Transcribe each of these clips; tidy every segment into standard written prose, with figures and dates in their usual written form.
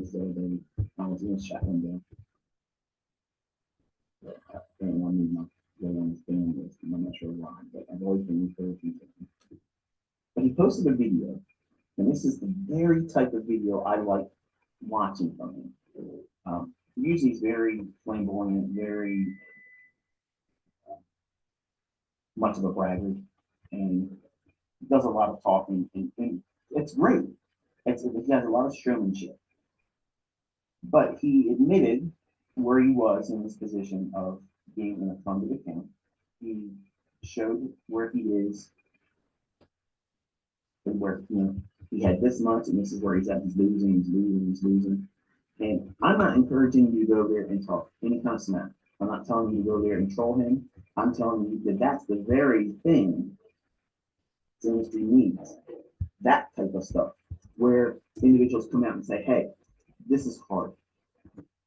videos the other day. I was going to shut them down. And I need my go on his fan list, and I'm not sure why, but I've always been encouraging him. But he posted a video, and this is the very type of video I like watching from him. Usually he's very flamboyant, very much of a braggart, and does a lot of talking, and it's great. He has a lot of showmanship. But he admitted where he was in this position of being in a funded account. He showed where he is and where, he had this much and this is where he's at. He's losing. And I'm not encouraging you to go there and talk any kind of smack. I'm not telling you to go there and troll him. I'm telling you that that's the very thing the industry needs. That type of stuff where individuals come out and say, hey, this is hard.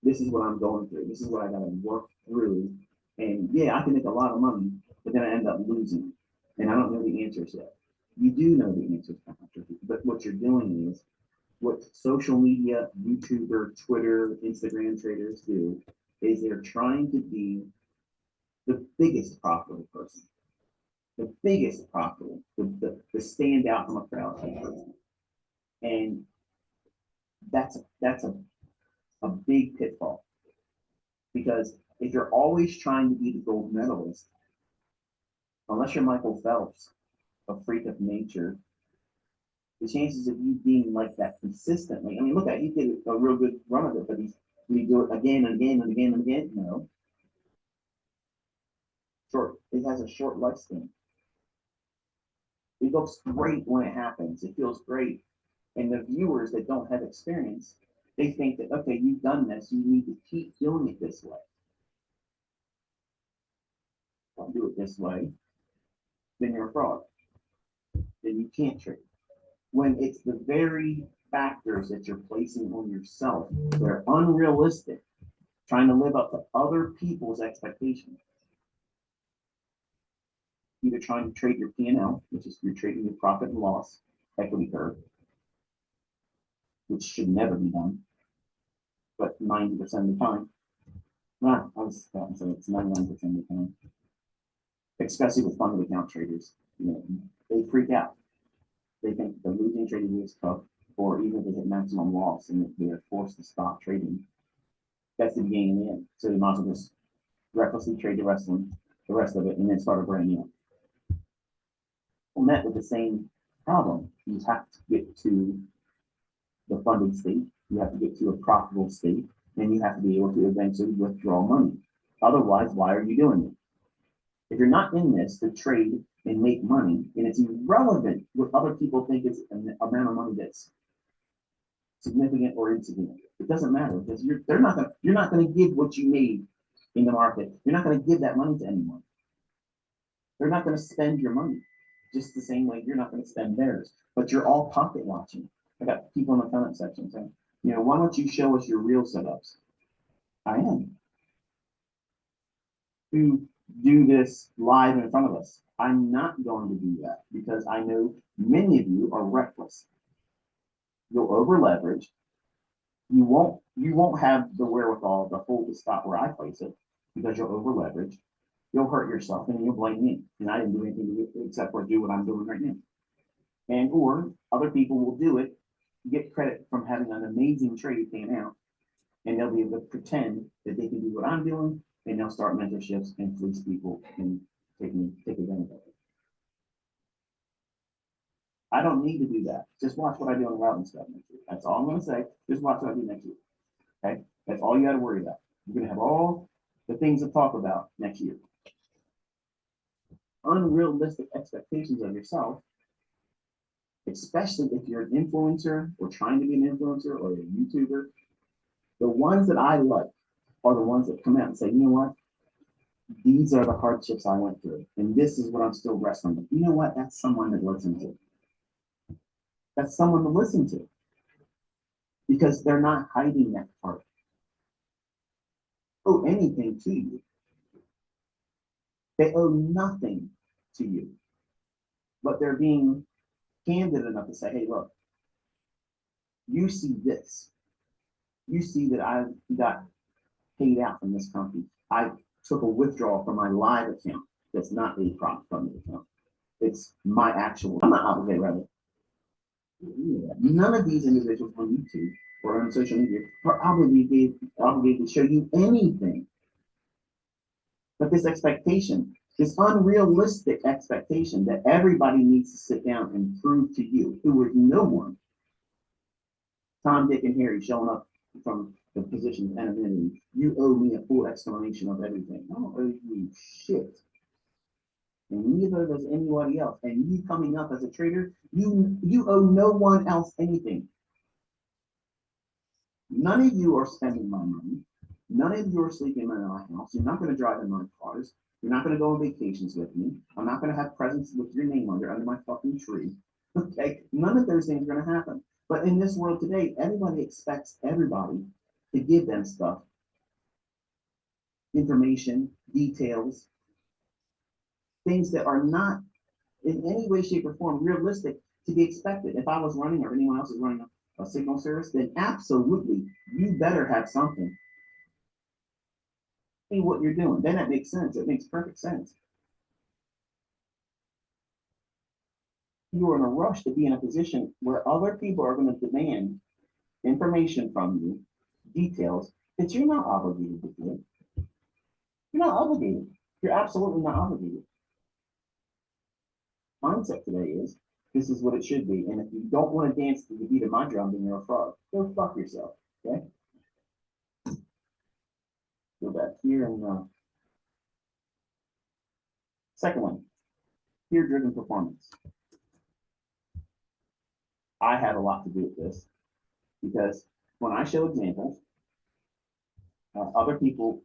This is what I'm going through. This is what I got to work through. And yeah, I can make a lot of money, but then I end up losing. And I don't know the answers yet. You do know the answers, but what you're doing is what social media, YouTuber, Twitter, Instagram traders do is they're trying to be the biggest profitable person, the biggest profitable, the stand out from a crowd type person. And that's a big pitfall, because if you're always trying to be the gold medalist, unless you're Michael Phelps, a freak of nature, the chances of you being like that consistently, I mean, look at, he did a real good run of it, but we do it again and again and again and again. No. It has a short lifespan. It looks great when it happens. It feels great. And the viewers that don't have experience, they think that, okay, you've done this, you need to keep doing it this way. Don't do it this way, then you're a fraud. Then you can't trade. When it's the very factors that you're placing on yourself, they're unrealistic, trying to live up to other people's expectations. Either trying to trade your P&L, which is you're trading your profit and loss equity curve, which should never be done, but 90% of the time, I was about to say it's 99% of the time, especially with funded account traders, they freak out. They think the losing trading is tough, or even if they hit maximum loss and they are forced to stop trading, that's the beginning and the end. So they might as well just recklessly trade the rest of it, and then start a brand new. Well, met with the same problem. You have to get to the funded state, you have to get to a profitable state, and you have to be able to eventually withdraw money. Otherwise, why are you doing it? If you're not in this to trade and make money, and it's irrelevant what other people think is an amount of money that's significant or insignificant, it doesn't matter, because you're not going to give what you made in the market. You're not going to give that money to anyone. They're not going to spend your money just the same way you're not going to spend theirs. But you're all pocket watching. I got people in the comment section saying, why don't you show us your real setups? I am. To do this live in front of us. I'm not going to do that because I know many of you are reckless. You'll over leverage. You won't have the wherewithal to hold the stop where I place it because you'll over leverage. You'll hurt yourself and you'll blame me. And I didn't do anything to it except for do what I'm doing right now. And or other people will do it, get credit from having an amazing trade pan out, and they'll be able to pretend that they can do what I'm doing, and they'll start mentorships and fleece people and take advantage of it. I don't need to do that. Just watch what I do on the routing stuff next week. That's all I'm going to say. Just watch what I do next week. Okay? That's all you got to worry about. You're going to have all the things to talk about next year. Unrealistic expectations of yourself, especially if you're an influencer or trying to be an influencer or a YouTuber, the ones that I like are the ones that come out and say, you know what? These are the hardships I went through, and this is what I'm still wrestling with. You know what? That's someone to listen to. That's someone to listen to. Because they're not hiding that part. Owe anything to you. They owe nothing to you. But they're being candid enough to say, hey, look, you see this. You see that I got paid out from this company. I took a withdrawal from my live account that's not a profit funded account. It's my actual, I'm not obligated, rather. None of these individuals on YouTube or on social media are obligated to show you anything. But this expectation, this unrealistic expectation that everybody needs to sit down and prove to you, who is no one, Tom, Dick, and Harry showing up from the position of anonymity, you owe me a full explanation of everything. I don't owe you shit. And neither does anybody else. And you coming up as a trader, you owe no one else anything. None of you are spending my money. None of you are sleeping in my house. You're not going to drive in my cars. You're not going to go on vacations with me. I'm not going to have presents with your name under my fucking tree. Okay? None of those things are going to happen. But in this world today, everybody expects everybody to give them stuff, information, details, things that are not in any way, shape, or form realistic to be expected. If I was running or anyone else is running a signal service, then absolutely, you better have something. See what you're doing. Then that makes sense. It makes perfect sense. You are in a rush to be in a position where other people are going to demand information from you, details that you're not obligated to do. You're not obligated. You're absolutely not obligated. Mindset today is this is what it should be. And if you don't want to dance to the beat of my drum, then you're a fraud. Go fuck yourself. Okay? Go back here and second one, peer-driven performance. I have a lot to do with this because when I show examples, other people,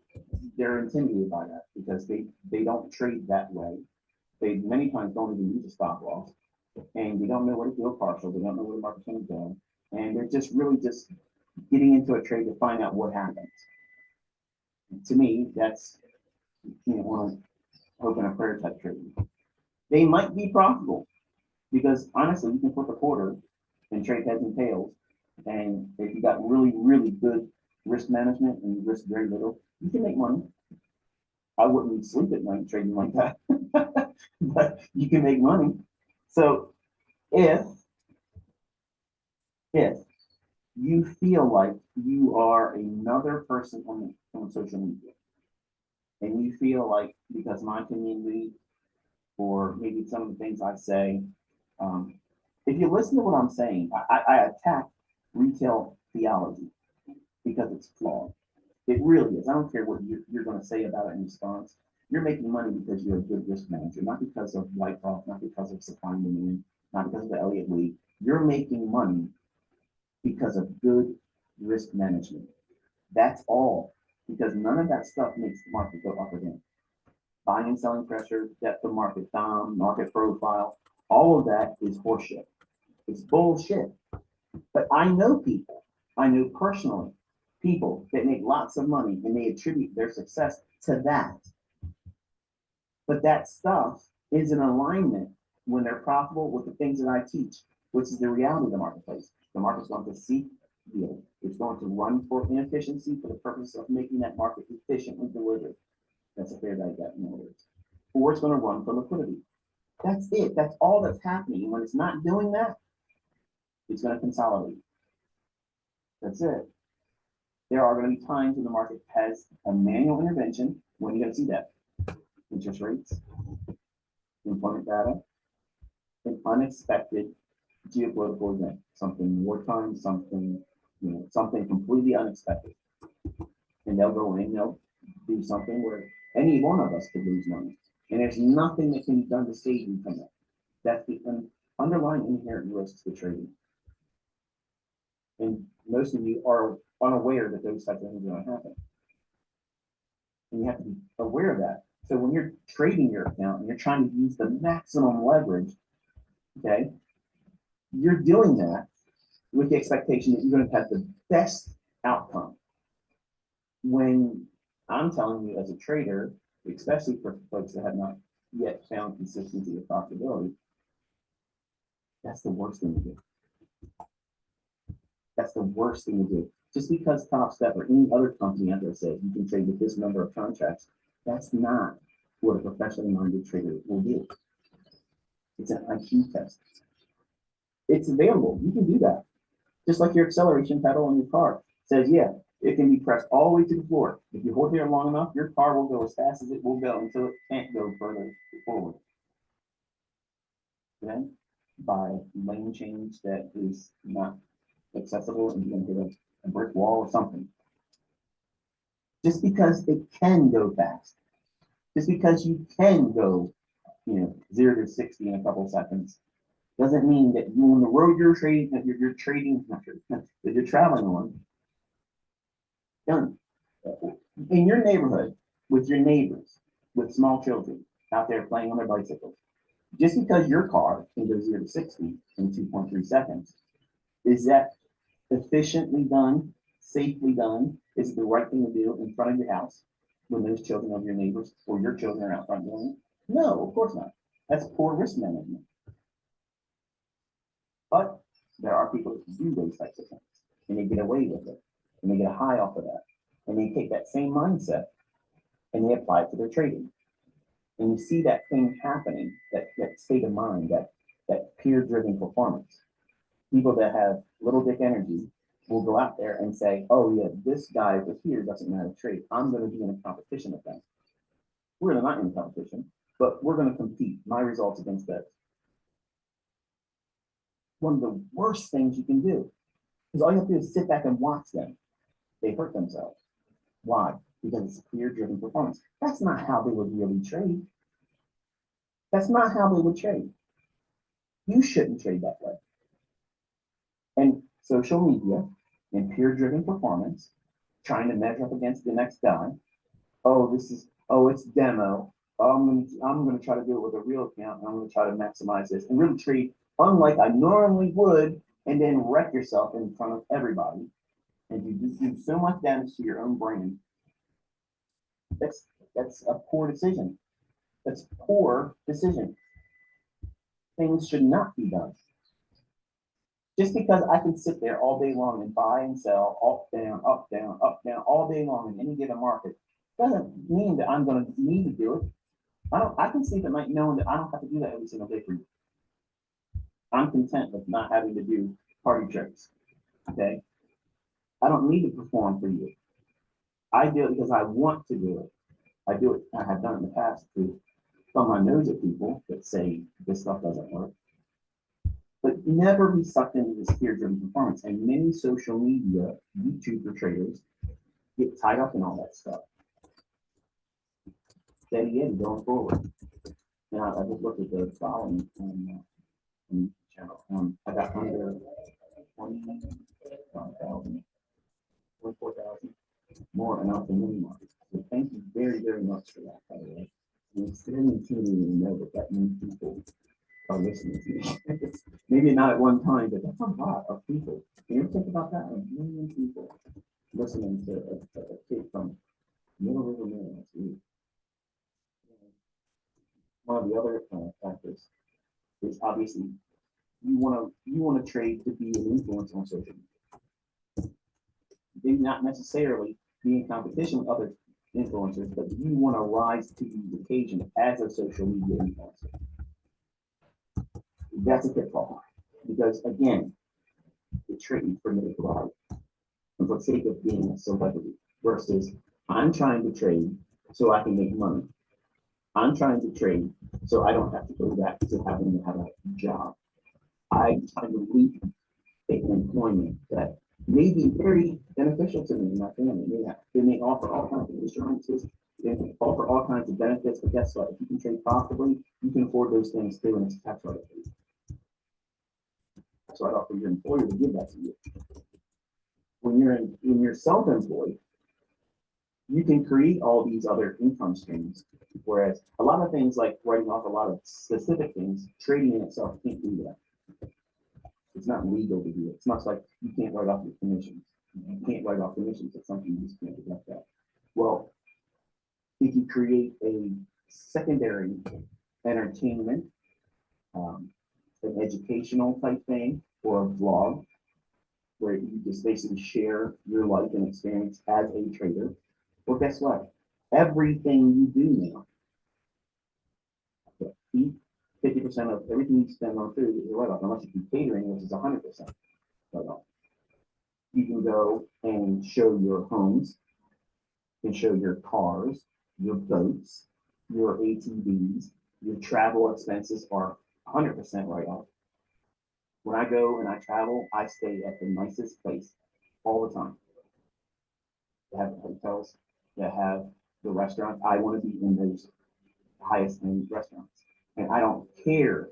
they're intimidated by that because they don't trade that way. They many times don't even use a stop loss, and they don't know where to do a partial. They don't know where the market's going to go, and they're just really just getting into a trade to find out what happens. To me, that's one of hoping a prayer type trade. They might be profitable because honestly, you can flip a quarter and trade heads and tails, and if you got really, really good risk management and you risk very little, you can make money. I wouldn't sleep at night trading like that, but you can make money. So if you feel like you are another person on social media, and you feel like because my community or maybe some of the things I say, if you listen to what I'm saying, I attack retail theology because it's flawed. It really is. I don't care what you're going to say about it in response. You're making money because you're a good risk manager, not because of Wyckoff, not because of supply and demand, not because of the Elliott Wave. You're making money because of good risk management. That's all. Because none of that stuff makes the market go up or down. Buying and selling pressure, depth of market down, market profile, all of that is horseshit. It's bullshit. But I know people, I know personally, people that make lots of money and they attribute their success to that. But that stuff is in alignment when they're profitable with the things that I teach, which is the reality of the marketplace. The market's going to seek yield. It's going to run for inefficiency for the purpose of making that market efficiently delivered. That's a fair value gap in other words. Or it's going to run for liquidity. That's it. That's all that's happening. And when it's not doing that, it's going to consolidate. That's it. There are going to be times when the market has a manual intervention. When are you going to see that? Interest rates, employment data, an unexpected geopolitical event, something wartime, something, something completely unexpected. And they'll go in, they'll do something where any one of us could lose money. And there's nothing that can be done to save you from that. That's the underlying inherent risks to trading. And most of you are unaware that those types of things are going to happen. And you have to be aware of that. So when you're trading your account and you're trying to use the maximum leverage, okay, you're doing that with the expectation that you're going to have the best outcome. When I'm telling you as a trader, especially for folks that have not yet found consistency or profitability, that's the worst thing to do. That's the worst thing to do. Just because Top Step or any other company out there says you can trade with this number of contracts, that's not what a professionally minded trader will do. It's an IQ test. It's available. You can do that. Just like your acceleration pedal on your car says, yeah, it can be pressed all the way to the floor. If you hold there long enough, your car will go as fast as it will go until it can't go further forward. Then, by lane change that is not accessible and you're going to hit a brick wall or something. Just because it can go fast, just because you can go, 0 to 60 in a couple seconds, doesn't mean that you on the road you're trading, that you're trading, not trading, that you're traveling on, done. In your neighborhood, with your neighbors, with small children out there playing on their bicycles, just because your car can go 0 to 60 in 2.3 seconds, is that efficiently done, safely done? Is it the right thing to do in front of your house when those children of your neighbors or your children are out front doing it? No, of course not. That's poor risk management. But there are people that do those types of things and they get away with it and they get a high off of that. And they take that same mindset and they apply it to their trading. And you see that thing happening, that state of mind, that peer-driven performance. People that have little dick energy will go out there and say, oh yeah, this guy over here doesn't know how to trade. I'm going to be in a competition with them. We're not in a competition, but we're going to compete. My results against theirs. One of the worst things you can do is all you have to do is sit back and watch them. They hurt themselves. Why? Because it's peer-driven performance. That's not how they would really trade. That's not how they would trade. You shouldn't trade that way. And social media and peer-driven performance, trying to measure up against the next guy. Oh, it's demo. Oh, I'm gonna try to do it with a real account. And I'm gonna try to maximize this and really trade unlike I normally would, and then wreck yourself in front of everybody. And you do so much damage to your own brain. That's a poor decision. That's poor decision. Things should not be done. Just because I can sit there all day long and buy and sell up, down, up, down, up, down, all day long in any given market, doesn't mean that I'm going to need to do it. I can sleep at night knowing that I don't have to do that every single day for you. I'm content with not having to do party tricks. Okay. I don't need to perform for you. I do it because I want to do it. I do it. I have done it in the past to thumb my nose at people that say this stuff doesn't work. But never be sucked into this peer-driven performance. And many social media YouTuber traders get tied up in all that stuff. Steady Eddie going forward. Now I just looked at the following on the channel. I got under 20,000, 24,000 more and out the mini market. So thank you very, very much for that, by the way. And it's very intimidating to know that many people are listening to me. Maybe not at one time, but that's a lot of people. Can you ever think about that? 1 million people listening to a kid from Middle River, Maryland. One of the other factors is obviously you want to trade to be an influencer on social media. Maybe not necessarily be in competition with other influencers, but you want to rise to the occasion as a social media influencer. That's a pitfall because again, the trade for notoriety and for the sake of being a celebrity versus I'm trying to trade so I can make money. I'm trying to trade so I don't have to go back to having to have a job. I'm trying to leave employment that may be very beneficial to me and my family. They may offer all kinds of insurances, they may offer all kinds of benefits, but guess what? If you can trade profitably, you can afford those things too, and it's a tax write-off. So I'd offer your employer to give that to you. When you're self-employed, you can create all these other income streams. Whereas a lot of things like writing off a lot of specific things, trading in itself can't do that. It's not legal to do it. It's much like you can't write off your commissions. You can't write off commissions. It's something you just can't deduct that. Well, if you create a secondary entertainment, an educational type thing, or a vlog, where you just basically share your life and experience as a trader. Well, guess what? Everything you do now, 50% of everything you spend on food is a write-off, unless you do catering, which is 100% write-off. You can go and show your homes, you can show your cars, your boats, your ATVs, your travel expenses are 100% write-off. When I go and I travel, I stay at the nicest place all the time. They have the hotels, that have the restaurants. I want to be in those highest end restaurants. And I don't care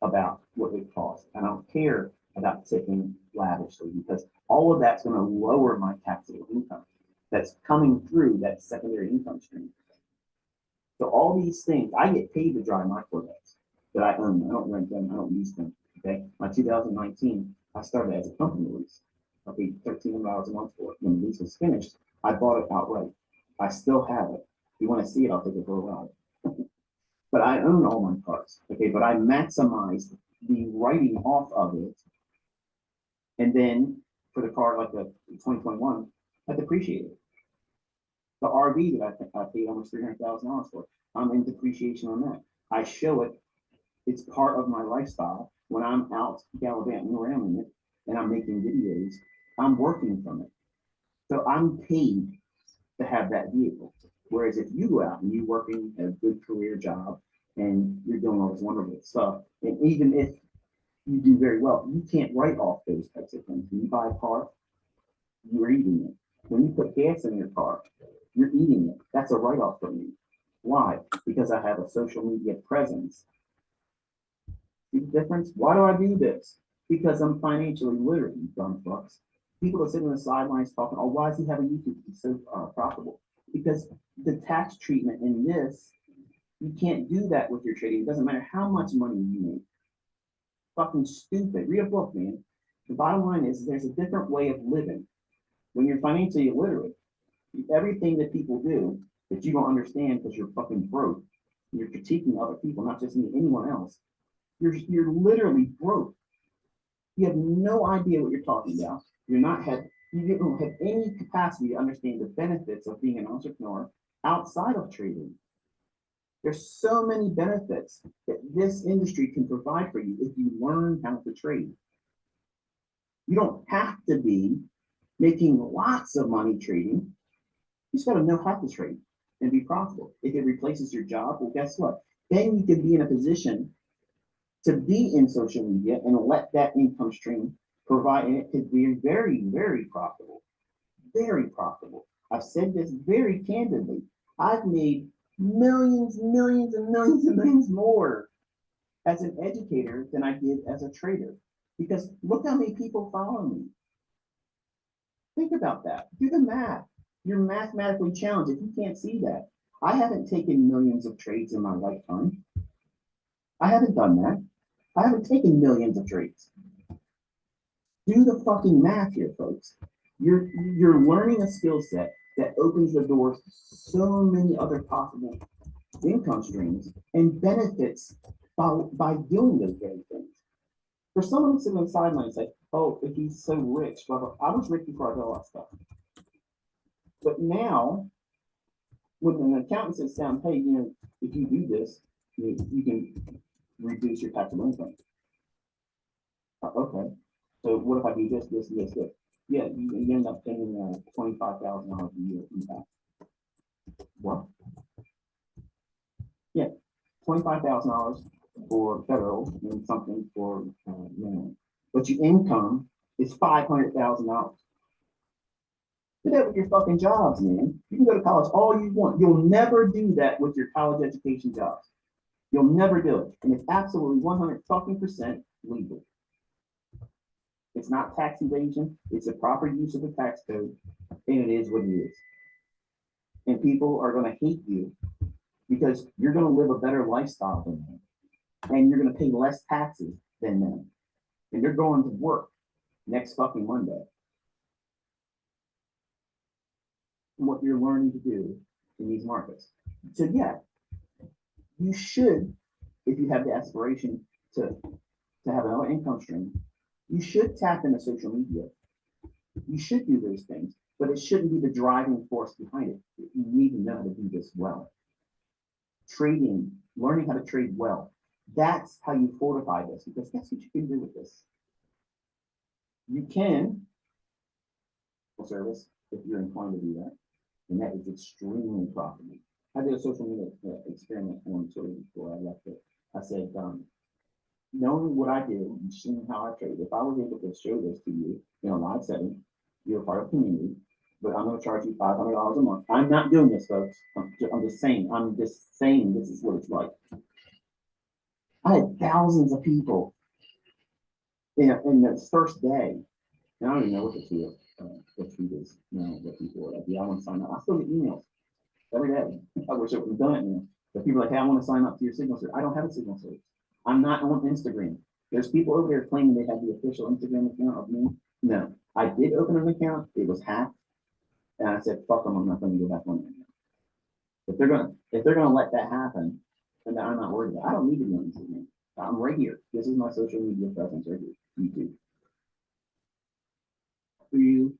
about what it costs. I don't care about tipping lavishly because all of that's going to lower my taxable income that's coming through that secondary income stream. So all these things, I get paid to drive my Corvettes that I own. I don't rent them. I don't lease them. Okay. My 2019, I started as a company lease. I paid $1,300 a month for it. When the lease was finished, I bought it outright. I still have it. If you want to see it, I'll take it for a ride. But I own all my cars. Okay. But I maximized the writing off of it. And then for the car like the 2021, I depreciated. The RV that I paid almost $300,000 for, I'm in depreciation on that. I show it. It's part of my lifestyle. When I'm out gallivanting around in it and I'm making videos, I'm working from it. So I'm paid to have that vehicle. Whereas if you go out and you're working a good career job and you're doing all this wonderful stuff, and even if you do very well, you can't write off those types of things. When you buy a car, you're eating it. When you put gas in your car, you're eating it. That's a write-off for me. Why? Because I have a social media presence. See the difference? Why do I do this? Because I'm financially literate, you dumb fucks. People are sitting on the sidelines talking, oh, why does he have a YouTube? He's so profitable. Because the tax treatment in this, you can't do that with your trading. It doesn't matter how much money you make. Fucking stupid. Read a book, man. The bottom line is there's a different way of living. When you're financially illiterate, everything that people do that you don't understand because you're fucking broke, you're critiquing other people, not just me, anyone else. You're literally broke. You have no idea what you're talking about. You don't have any capacity to understand the benefits of being an entrepreneur outside of trading. There's so many benefits that this industry can provide for you if you learn how to trade. You don't have to be making lots of money trading. You just got to know how to trade and be profitable. If it replaces your job, well, guess what? Then you can be in a position to be in social media and let that income stream provide, and it could be very, very profitable. Very profitable. I've said this very candidly. I've made millions, millions, and millions and millions more as an educator than I did as a trader. Because look how many people follow me. Think about that. Do the math. You're mathematically challenged if you can't see that. I haven't taken millions of trades in my lifetime. I haven't done that. I haven't taken millions of trades. Do the fucking math here, folks. You're learning a skill set that opens the doors to so many other possible income streams and benefits by doing those very things. For someone to sit on the sideline and say, oh, if he's so rich, blah, blah. I was rich before I did all that stuff. But now, when an accountant sits down, hey, if you do this, you can reduce your taxable income. Okay. So what if I do this, this, this, this? Yeah, you end up paying $25,000 a year in tax. What? Yeah, $25,000 for federal and something for minimum. But your income is $500,000. Do that with your fucking jobs, man. You can go to college all you want. You'll never do that with your college education jobs. You'll never do it. And it's absolutely 100% legal. It's not tax evasion. It's a proper use of the tax code. And it is what it is. And people are going to hate you because you're going to live a better lifestyle than them. And you're going to pay less taxes than them. And they're going to work next fucking Monday. What you're learning to do in these markets. So yeah, you should, if you have the aspiration to have another income stream, you should tap into social media You should do those things, but it shouldn't be the driving force behind it. You need to know how to do this well. Trading, learning how to trade well. That's how you fortify this, because guess what you can do with this? You can service if you're inclined to do that, and that is extremely profitable. I did a social media experiment on Twitter before I left it. I said, knowing what I did and seeing how I trade, if I was able to show this to you in a live setting, you're a part of the community, but I'm going to charge you $500 a month. I'm not doing this, folks. I'm just saying this is what it's like. I had thousands of people in the first day. And I don't even know what the tweet is, what people are like, yeah, I want to sign up. I still get emails every day. I wish I would have done it, But people are like, hey, I want to sign up to your signal service. I don't have a signal service. I'm not on Instagram. There's people over there claiming they have the official Instagram account of me. No, I did open an account. It was hacked. And I said, fuck them, I'm not going to go back on there. If they're gonna let that happen, then I'm not worried about it. I don't need to be on Instagram. I'm right here. This is my social media presence right here. YouTube.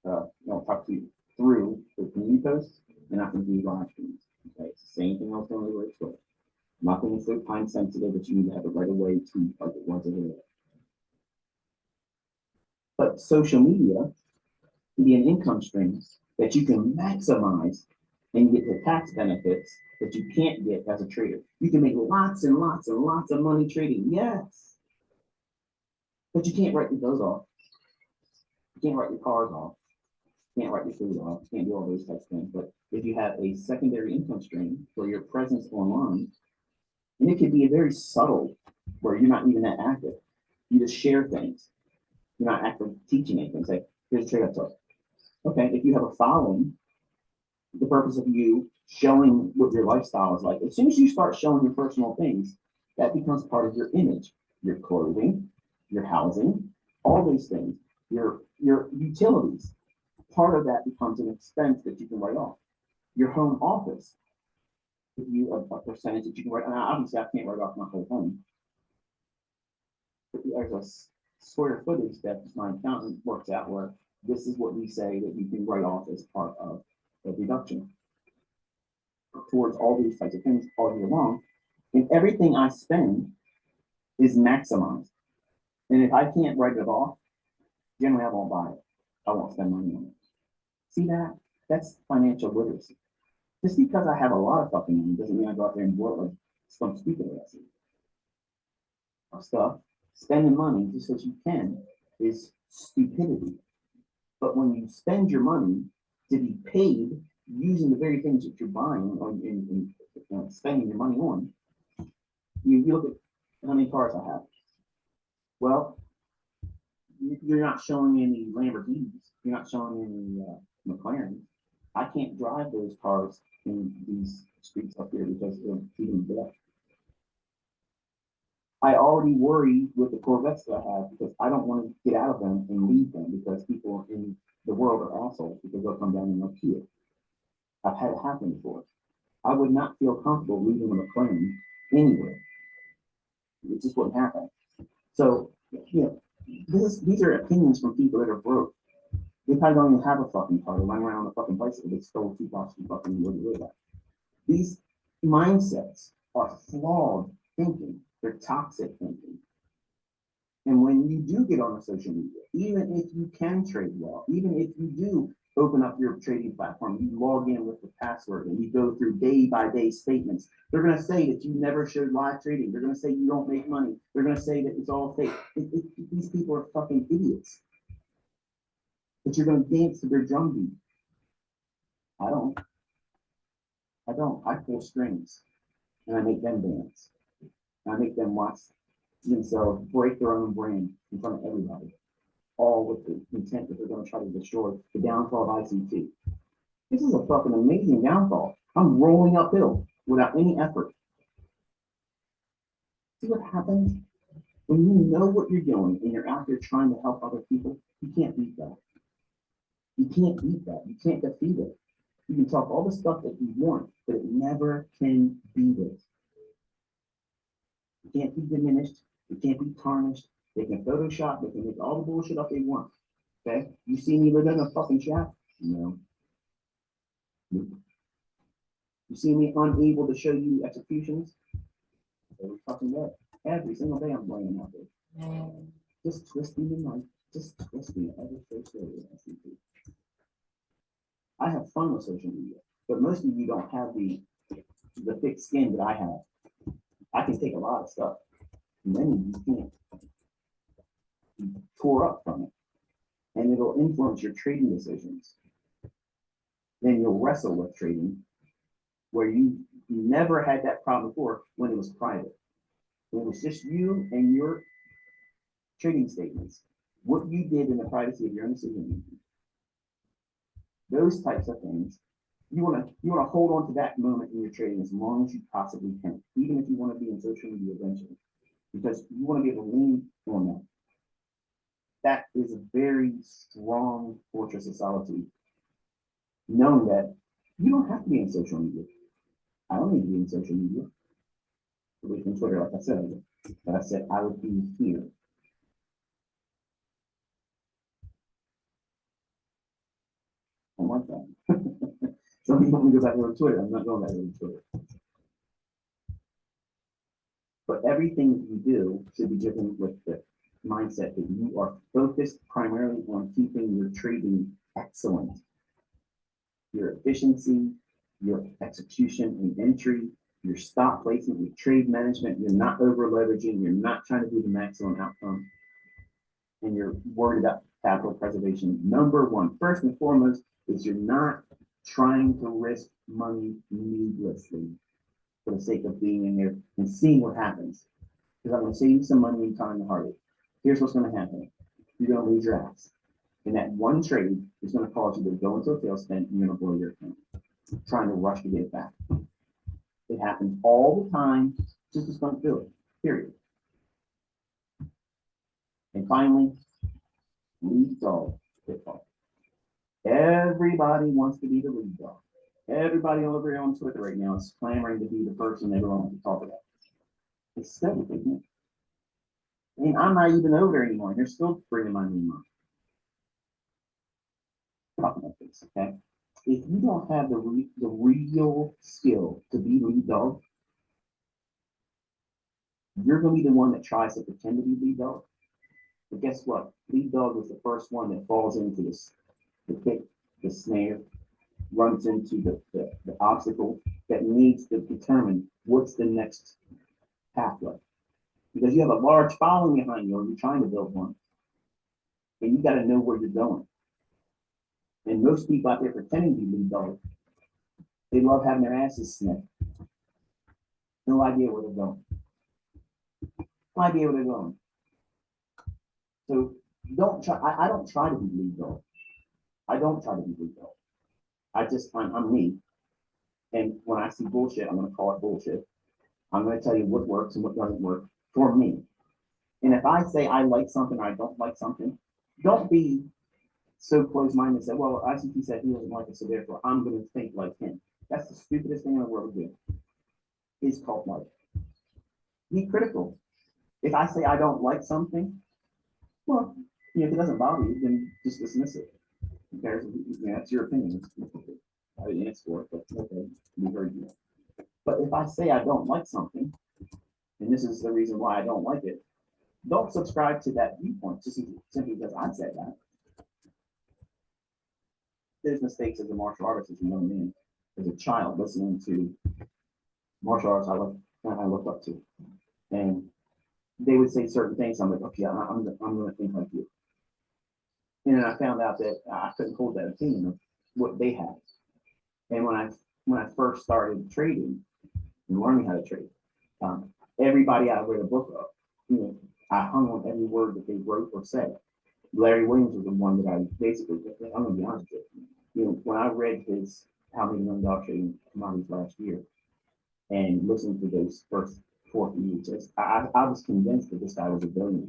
I'll talk to you through the community posts, and I can do live streams. Okay, it's the same thing I was doing over at Twitter. Nothing is so time sensitive that you need to have it right away to target once a day. But social media can be an income stream that you can maximize and get the tax benefits that you can't get as a trader. You can make lots and lots and lots of money trading, yes, but you can't write your clothes off. You can't write your cars off. You can't write your food off. You can't do all those types of things. But if you have a secondary income stream for your presence online, and it can be a very subtle, where you're not even that active. You just share things. You're not actively teaching anything. Say, here's a trade up talk. Okay, if you have a following, the purpose of you showing what your lifestyle is like, as soon as you start showing your personal things, that becomes part of your image, your clothing, your housing, all these things, your utilities. Part of that becomes an expense that you can write off. Your home office, give you a percentage that you can write. And obviously, I can't write off my whole home. But there's a square footage that my accountant works out where this is what we say that you can write off as part of a deduction towards all these types of things all year long. And everything I spend is maximized. And if I can't write it off, generally I won't buy it. I won't spend money on it. See that? That's financial literacy. Just because I have a lot of fucking money doesn't mean I go out there and blow it like some stupid ass stuff. Spending money just as you can is stupidity. But when you spend your money to be paid using the very things that you're buying or spending your money on, you look at how many cars I have. Well, you're not showing any Lamborghinis. You're not showing any McLarens. I can't drive those cars in these streets up here because they're feeding death. I already worry with the Corvettes that I have because I don't want to get out of them and leave them because people in the world are assholes because they'll come down and they'll kill. I've had it happen before. I would not feel comfortable leaving a McLaren anywhere. It just wouldn't happen. So, these are opinions from people that are broke. They probably don't even have a fucking car. They run around a fucking bicycle. They stole 2 blocks from fucking where you live at. These mindsets are flawed thinking. They're toxic thinking. And when you do get on a social media, even if you can trade well, even if you do open up your trading platform, you log in with the password and you go through day by day statements, they're going to say that you never showed live trading. They're going to say you don't make money. They're going to say that it's all fake. These people are fucking idiots. But you're going to dance to their drum beat. I don't. I pull strings and I make them dance. And I make them watch themselves break their own brand in front of everybody, all with the intent that they're going to try to destroy the downfall of ICT. This is a fucking amazing downfall. I'm rolling uphill without any effort. See what happens when you know what you're doing and you're out there trying to help other people? You can't beat that. You can't beat that. You can't defeat it. You can talk all the stuff that you want, but it never can beat it. It can't be diminished. It can't be tarnished. They can Photoshop. They can make all the bullshit up they want. Okay? You see me living in a fucking shack? No. Nope. You see me unable to show you executions? Every fucking day. Every single day I'm laying out there. Just twisting the knife, just twisting it ever so slowly. I have fun with social media, but most of you don't have the thick skin that I have. I can take a lot of stuff, and then you can't. You tore up from it, and it'll influence your trading decisions. Then you'll wrestle with trading, where you never had that problem before when it was private. When it was just you and your trading statements, what you did in the privacy of your own decision making. Those types of things, you want to hold on to that moment in your trading as long as you possibly can, even if you want to be in social media eventually, because you want to be able to lean on that. That is a very strong fortress of solitude, knowing that you don't have to be in social media. I don't need to be in social media. Away from Twitter, like I said, but I said I would be here. I want that. Some people want me to go back over to Twitter. I'm not going back over to Twitter. But everything that you do should be driven with the mindset that you are focused primarily on keeping your trading excellent. Your efficiency, your execution and entry, your stop placement, your trade management, you're not over leveraging, you're not trying to do the maximum outcome, and you're worried about capital preservation. Number one, first and foremost, is you're not trying to risk money needlessly for the sake of being in there and seeing what happens. Because I'm going to save you some money and time and heartache. Here's what's going to happen. You're going to lose your ass. And that one trade is going to cause you to go into a tailspin and you're going to blow your account, trying to rush to get it back. It happens all the time. Just don't do it, period. And finally, lead dog pitfall. Everybody wants to be the lead dog. Everybody over here on Twitter right now is clamoring to be the person they don't want to talk about. It's silly, isn't it? I mean, I'm not even over there anymore, and they're still bringing my name up. Talking about this, okay? If you don't have the real skill to be lead dog, you're going to be the one that tries to pretend to be lead dog. But guess what? Lead dog is the first one that falls into this, the pit, the snare, runs into the obstacle that needs to determine what's the next pathway. Because you have a large following behind you, or you're trying to build one, and you got to know where you're going. And most people out there pretending to be lead dog, they love having their asses snipped. No idea where they're going. No idea where they're going. So don't try. I don't try to be lead dog. I don't try to be lead dog. I'm me. And when I see bullshit, I'm going to call it bullshit. I'm going to tell you what works and what doesn't work for me. And if I say I like something or I don't like something, don't be so close-minded and say, well, ICT said he doesn't like it, so therefore I'm going to think like him. That's the stupidest thing in the world to do. Is cult like. Be critical. If I say I don't like something, well, if it doesn't bother you, then just dismiss it. That's your opinion. I didn't ask for it, but okay, we heard you. But if I say I don't like something, and this is the reason why I don't like it, don't subscribe to that viewpoint just simply because I said that. There's mistakes as a martial artist, as a young man, as a child, listening to martial arts I look up to, and they would say certain things. I'm like, okay, I'm going to think like you. And then I found out that I couldn't hold that opinion of what they had. And when I first started trading and learning how to trade, everybody I read a book of, I hung on every word that they wrote or said. Larry Williams was the one that I basically, I'm going to be honest with you. When I read his How Many Young Dog Trading Commodities last year and listened to those first 4 years, I was convinced that this guy was a billionaire.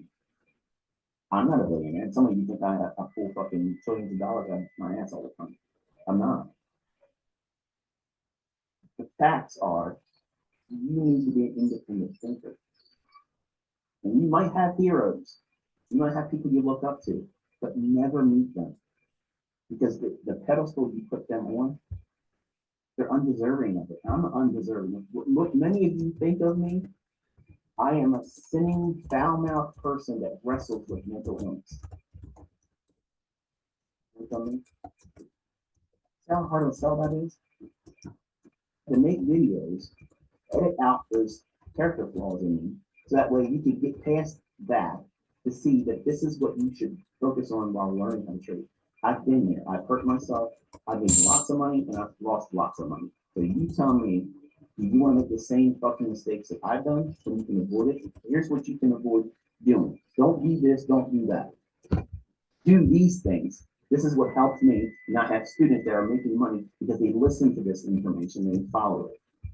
I'm not a billionaire. Some of you think I pull fucking trillions of dollars out of my ass all the time. I'm not. The facts are, you need to be an independent thinker. And you might have heroes. You might have people you look up to. but never meet them. Because the pedestal you put them on, they're undeserving of it. I'm undeserving. What many of you think of me, I am a sinning, foul-mouthed person that wrestles with mental illness. You know what I mean? See how hard of a sell that is? To make videos, edit out those character flaws in me, so that way you can get past that to see that this is what you should focus on while learning how to trade. I've been there. I've hurt myself. I've made lots of money and I've lost lots of money. So you tell me, do you want to make the same fucking mistakes that I've done so you can avoid it? Here's what you can avoid doing. Don't do this, don't do that. Do these things. This is what helps me not have students that are making money because they listen to this information and they follow it.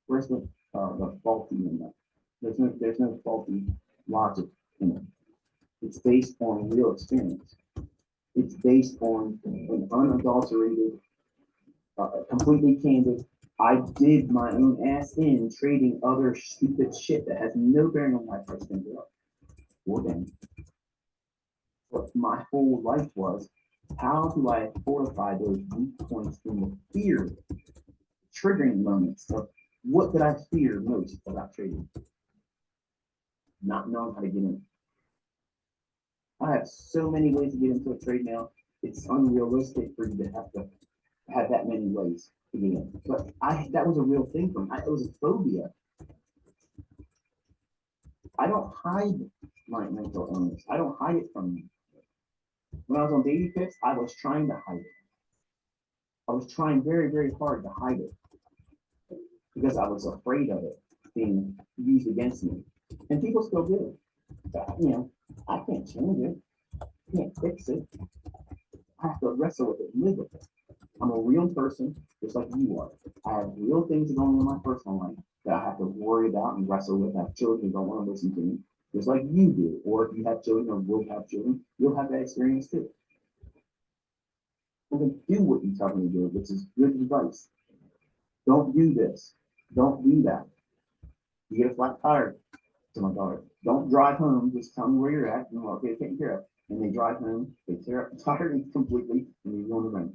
Where's the faulty in that? There's no faulty logic in it. It's based on real experience. It's based on an unadulterated, completely candid. I did my own ass in trading other stupid shit that has no bearing on my price can go up or down. What my whole life was, how do I fortify those weak points in the fear, triggering moments of what did I fear most about trading? Not knowing how to get in. I have so many ways to get into a trade now. It's unrealistic for you to have that many ways to get in. But that was a real thing for me. It was a phobia. I don't hide my mental illness. I don't hide it from you. When I was on Baby Pips, I was trying to hide it. I was trying very, very hard to hide it because I was afraid of it being used against me. And people still do. But, I can't change it. I can't fix it. I have to wrestle with it, live with it. I'm a real person, just like you are. I have real things going on in my personal life that I have to worry about and wrestle with. I have children who don't want to listen to me, just like you do. Or if you have children or will have children, you'll have that experience too. I'm going to do what you tell me to do, which is good advice. Don't do this. Don't do that. You get a flat tire to my daughter. Don't drive home. Just tell me where you're at and I'll get it taken care of. And they drive home, they tear up the tire completely, and you go in the rain.